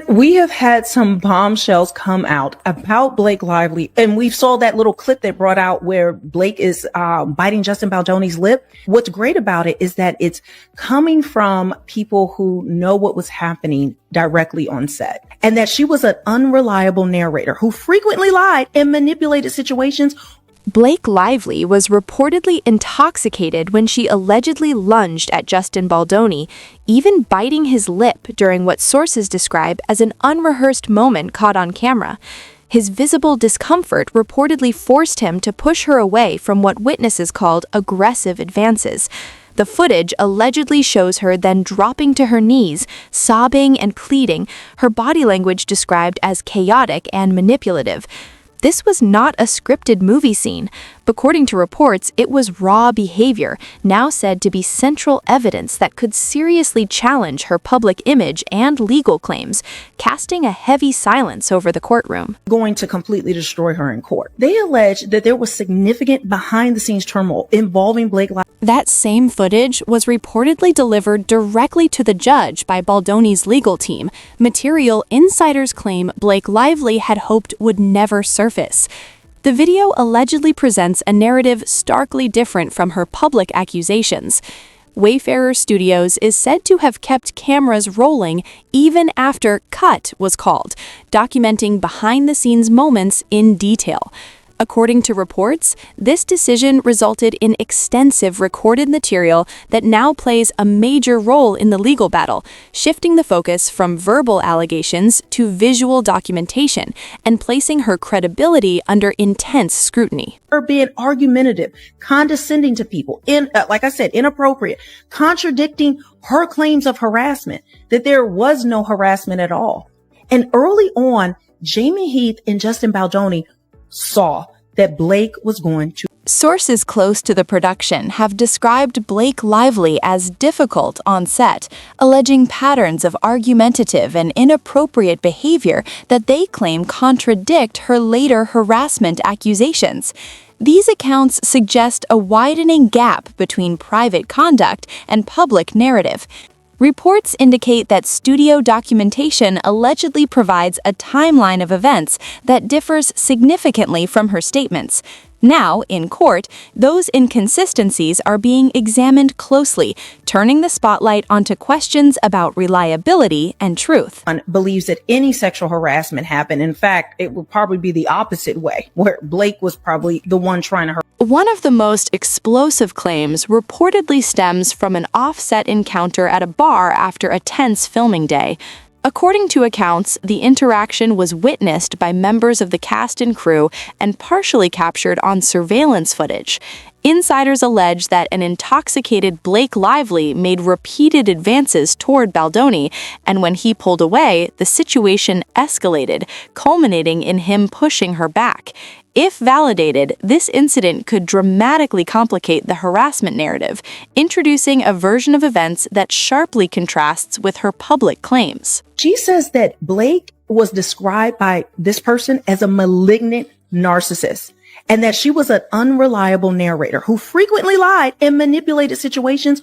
We have had some bombshells come out about Blake Lively, and we saw that little clip that brought out where Blake is biting Justin Baldoni's lip. What's great about it is that it's coming from people who know what was happening directly on set, and that she was an unreliable narrator who frequently lied and manipulated situations. Blake Lively was reportedly intoxicated when she allegedly lunged at Justin Baldoni, even biting his lip during what sources describe as an unrehearsed moment caught on camera. His visible discomfort reportedly forced him to push her away from what witnesses called aggressive advances. The footage allegedly shows her then dropping to her knees, sobbing and pleading, her body language described as chaotic and manipulative. This was not a scripted movie scene. According to reports, it was raw behavior, now said to be central evidence that could seriously challenge her public image and legal claims, casting a heavy silence over the courtroom. Going to completely destroy her in court. They allege that there was significant behind-the-scenes turmoil involving Blake Lively. That same footage was reportedly delivered directly to the judge by Baldoni's legal team, material insiders claim Blake Lively had hoped would never surface. The video allegedly presents a narrative starkly different from her public accusations. Wayfarer Studios is said to have kept cameras rolling even after cut was called, documenting behind-the-scenes moments in detail. According to reports, this decision resulted in extensive recorded material that now plays a major role in the legal battle, shifting the focus from verbal allegations to visual documentation and placing her credibility under intense scrutiny. Her being argumentative, condescending to people, like I said, inappropriate, contradicting her claims of harassment, that there was no harassment at all. And early on, Jamie Heath and Justin Baldoni saw that Blake was going to. Sources close to the production have described Blake Lively as difficult on set, alleging patterns of argumentative and inappropriate behavior that they claim contradict her later harassment accusations. These accounts suggest a widening gap between private conduct and public narrative. Reports indicate that studio documentation allegedly provides a timeline of events that differs significantly from her statements. Now, in court, those inconsistencies are being examined closely, turning the spotlight onto questions about reliability and truth. Believes that any sexual harassment happened. In fact, it would probably be the opposite way, where Blake was probably the one trying to hurt. One of the most explosive claims reportedly stems from an off-set encounter at a bar after a tense filming day. According to accounts, the interaction was witnessed by members of the cast and crew and partially captured on surveillance footage. Insiders allege that an intoxicated Blake Lively made repeated advances toward Baldoni, and when he pulled away, the situation escalated, culminating in him pushing her back. If validated, this incident could dramatically complicate the harassment narrative, introducing a version of events that sharply contrasts with her public claims. She says that Blake was described by this person as a malignant narcissist, and that she was an unreliable narrator who frequently lied and manipulated situations.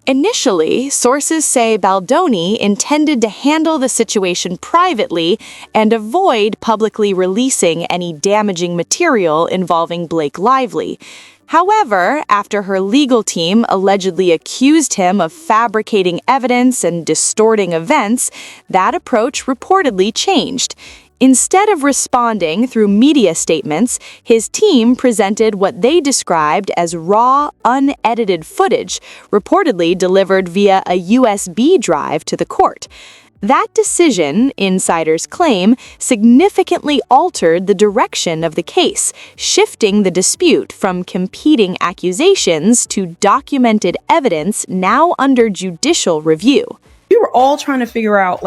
Initially, sources say Baldoni intended to handle the situation privately and avoid publicly releasing any damaging material involving Blake Lively. However, after her legal team allegedly accused him of fabricating evidence and distorting events, that approach reportedly changed. Instead of responding through media statements, his team presented what they described as raw, unedited footage, reportedly delivered via a USB drive to the court. That decision, insiders claim, significantly altered the direction of the case, shifting the dispute from competing accusations to documented evidence now under judicial review. We were all trying to figure out,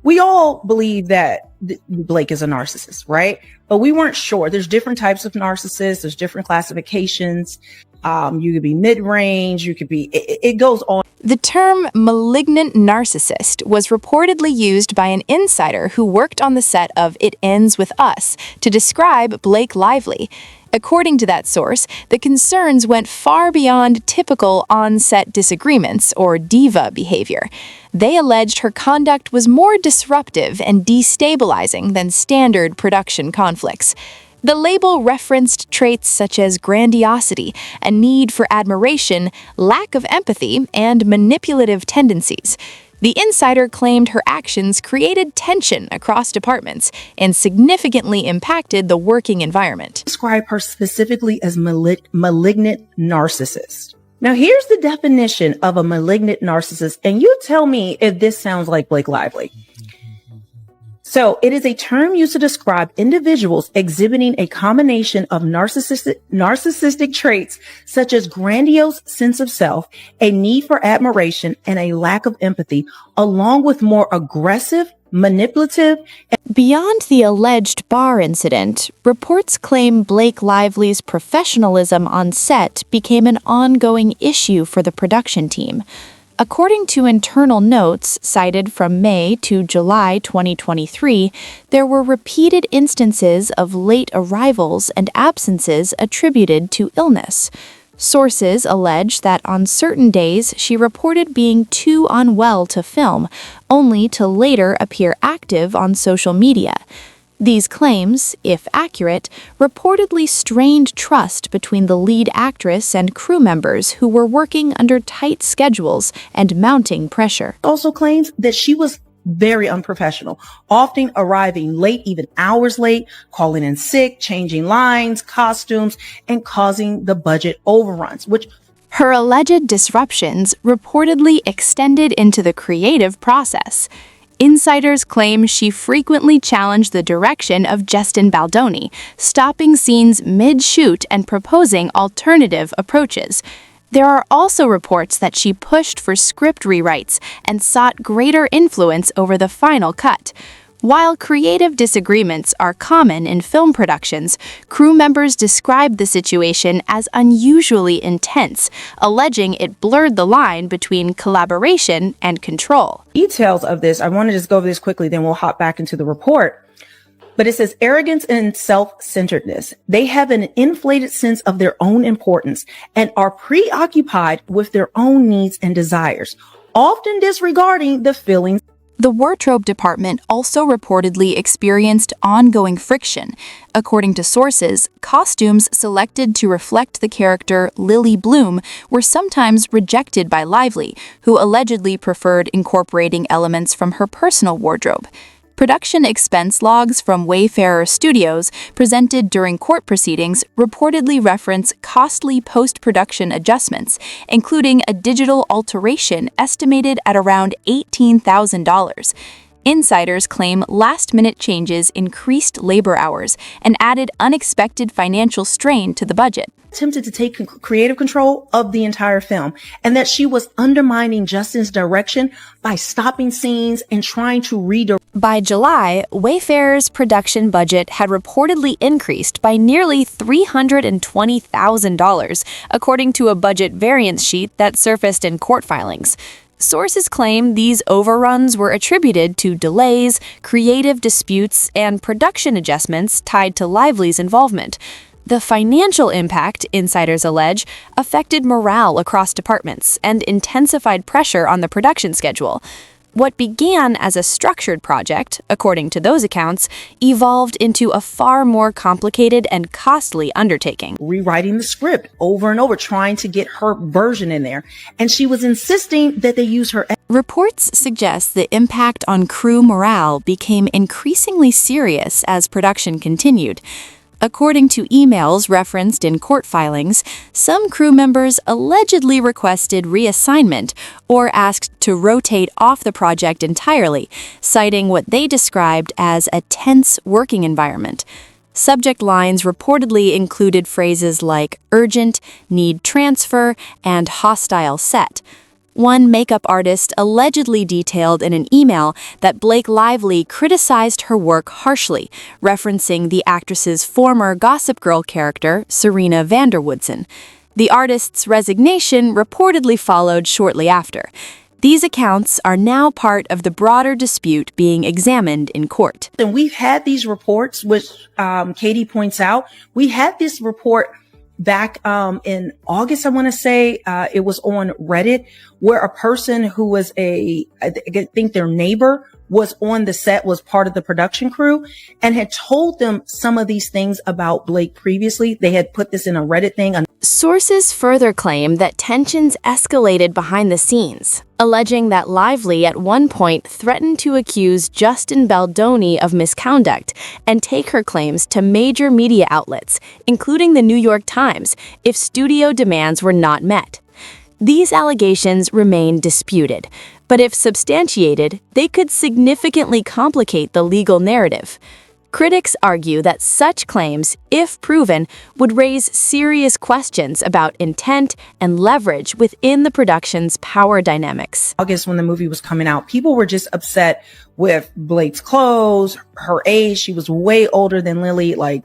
we all believe that Blake is a narcissist, right? But we weren't sure. There's different types of narcissists. There's different classifications. You could be mid-range. You could be, it goes on. The term malignant narcissist was reportedly used by an insider who worked on the set of It Ends With Us to describe Blake Lively. According to that source, the concerns went far beyond typical on-set disagreements or diva behavior. They alleged her conduct was more disruptive and destabilizing than standard production conflicts. The label referenced traits such as grandiosity, a need for admiration, lack of empathy, and manipulative tendencies. The insider claimed her actions created tension across departments and significantly impacted the working environment. Describe her specifically as malignant narcissist. Now, here's the definition of a malignant narcissist, and you tell me if this sounds like Blake Lively. So it is a term used to describe individuals exhibiting a combination of narcissistic traits such as grandiose sense of self, a need for admiration, and a lack of empathy, along with more aggressive, manipulative. Beyond the alleged bar incident, reports claim Blake Lively's professionalism on set became an ongoing issue for the production team. According to internal notes cited from May to July 2023, there were repeated instances of late arrivals and absences attributed to illness. Sources allege that on certain days she reported being too unwell to film, only to later appear active on social media. These claims, if accurate, reportedly strained trust between the lead actress and crew members who were working under tight schedules and mounting pressure. Also claims that she was very unprofessional, often arriving late, even hours late, calling in sick, changing lines, costumes, and causing the budget overruns, which her alleged disruptions reportedly extended into the creative process. Insiders claim she frequently challenged the direction of Justin Baldoni, stopping scenes mid-shoot and proposing alternative approaches. There are also reports that she pushed for script rewrites and sought greater influence over the final cut. While creative disagreements are common in film productions, crew members described the situation as unusually intense, alleging it blurred the line between collaboration and control. Details of this, I want to just go over this quickly, then we'll hop back into the report. But it says arrogance and self-centeredness. They have an inflated sense of their own importance and are preoccupied with their own needs and desires, often disregarding the feelings. The wardrobe department also reportedly experienced ongoing friction. According to sources, costumes selected to reflect the character Lily Bloom were sometimes rejected by Lively, who allegedly preferred incorporating elements from her personal wardrobe. Production expense logs from Wayfarer Studios presented during court proceedings reportedly reference costly post-production adjustments, including a digital alteration estimated at around $18,000. Insiders claim last-minute changes increased labor hours and added unexpected financial strain to the budget. Attempted to take creative control of the entire film, and that she was undermining Justin's direction by stopping scenes and trying to redirect. By July, Wayfarer's production budget had reportedly increased by nearly $320,000, according to a budget variance sheet that surfaced in court filings. Sources claim these overruns were attributed to delays, creative disputes, and production adjustments tied to Lively's involvement. The financial impact, insiders allege, affected morale across departments and intensified pressure on the production schedule. What began as a structured project, according to those accounts, evolved into a far more complicated and costly undertaking. Rewriting the script over and over, trying to get her version in there. And she was insisting that they use her. Reports suggest the impact on crew morale became increasingly serious as production continued. According to emails referenced in court filings, some crew members allegedly requested reassignment or asked to rotate off the project entirely, citing what they described as a tense working environment. Subject lines reportedly included phrases like urgent, need transfer, and hostile set. One makeup artist allegedly detailed in an email that Blake Lively criticized her work harshly, referencing the actress's former Gossip Girl character, Serena Vanderwoodson. The artist's resignation reportedly followed shortly after. These accounts are now part of the broader dispute being examined in court. And we've had these reports, which Katie points out. We had this report back in August, I want to say. It was on Reddit, where a person who was I think their neighbor was on the set, was part of the production crew, and had told them some of these things about Blake previously. They had put this in a Reddit thing. Sources further claim that tensions escalated behind the scenes, alleging that Lively at one point threatened to accuse Justin Baldoni of misconduct and take her claims to major media outlets, including the New York Times, if studio demands were not met. These allegations remain disputed, but if substantiated, they could significantly complicate the legal narrative. Critics argue that such claims, if proven, would raise serious questions about intent and leverage within the production's power dynamics. August, when the movie was coming out, people were just upset with Blake's clothes, her age. She was way older than Lily, like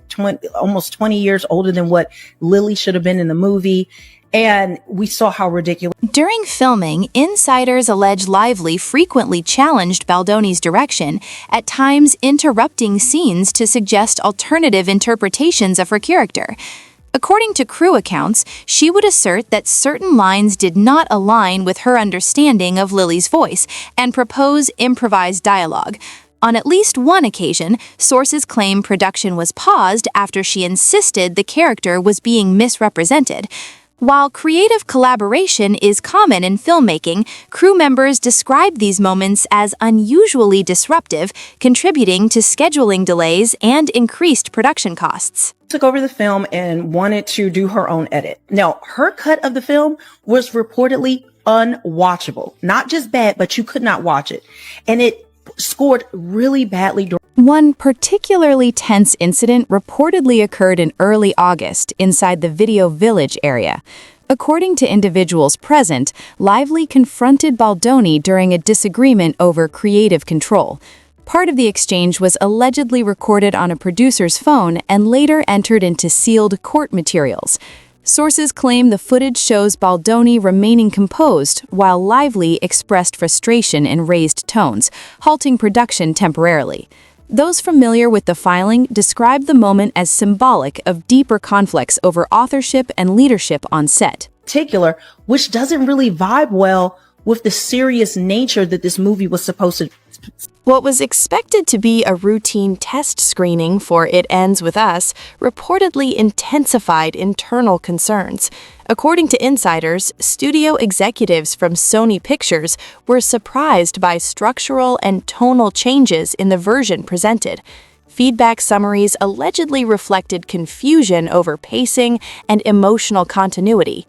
almost 20 years older than what Lily should have been in the movie. And we saw how ridiculous. During filming, insiders allege Lively frequently challenged Baldoni's direction, at times interrupting scenes to suggest alternative interpretations of her character. According to crew accounts, she would assert that certain lines did not align with her understanding of Lily's voice and propose improvised dialogue. On at least one occasion, sources claim production was paused after she insisted the character was being misrepresented. While creative collaboration is common in filmmaking, crew members describe these moments as unusually disruptive, contributing to scheduling delays and increased production costs. Took over the film and wanted to do her own edit. Now, her cut of the film was reportedly unwatchable. Not just bad, but you could not watch it. And it scored really badly. One particularly tense incident reportedly occurred in early August inside the Video Village area. According to individuals present, Lively confronted Baldoni during a disagreement over creative control. Part of the exchange was allegedly recorded on a producer's phone and later entered into sealed court materials. Sources claim the footage shows Baldoni remaining composed while Lively expressed frustration in raised tones, halting production temporarily. Those familiar with the filing describe the moment as symbolic of deeper conflicts over authorship and leadership on set. Particular, which doesn't really vibe well with the serious nature that this movie was supposed to. What was expected to be a routine test screening for It Ends With Us reportedly intensified internal concerns. According to insiders, studio executives from Sony Pictures were surprised by structural and tonal changes in the version presented. Feedback summaries allegedly reflected confusion over pacing and emotional continuity.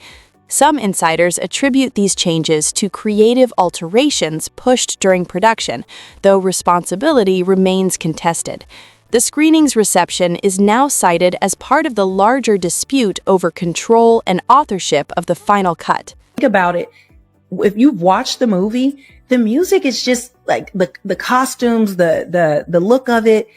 Some insiders attribute these changes to creative alterations pushed during production, though responsibility remains contested. The screening's reception is now cited as part of the larger dispute over control and authorship of the final cut. Think about it. If you've watched the movie, the music is just like the costumes, the look of it,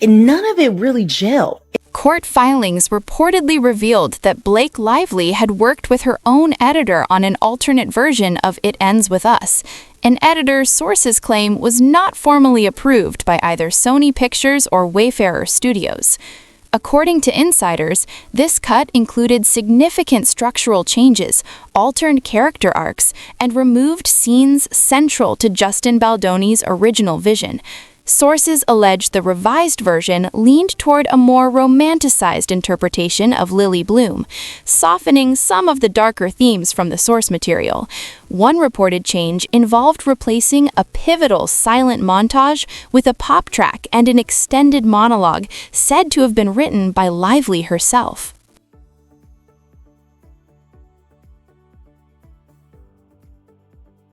and none of it really gelled. Court filings reportedly revealed that Blake Lively had worked with her own editor on an alternate version of It Ends With Us. An editor, sources claim, was not formally approved by either Sony Pictures or Wayfarer Studios. According to insiders, this cut included significant structural changes, altered character arcs, and removed scenes central to Justin Baldoni's original vision. Sources allege the revised version leaned toward a more romanticized interpretation of Lily Bloom, softening some of the darker themes from the source material. One reported change involved replacing a pivotal silent montage with a pop track and an extended monologue said to have been written by Lively herself.